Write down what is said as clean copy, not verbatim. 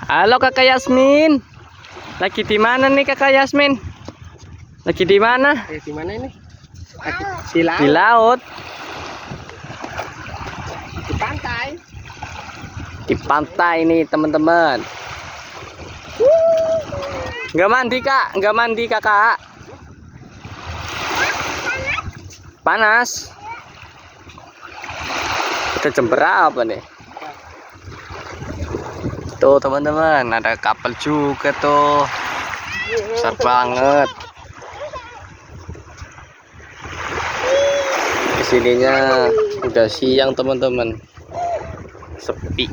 Halo Kakak Yasmin. Lagi di mana nih Kakak Yasmin? Lagi di mana? Di mana ini? Di laut. Di laut. Di pantai. Di pantai nih teman-teman. Nggak mandi Kak? Nggak mandi Kakak? Panas. Udah jam berapa nih? Tuh teman-teman, ada kapal juga tuh. Besar banget. Di sininya udah siang teman-teman. Sepi.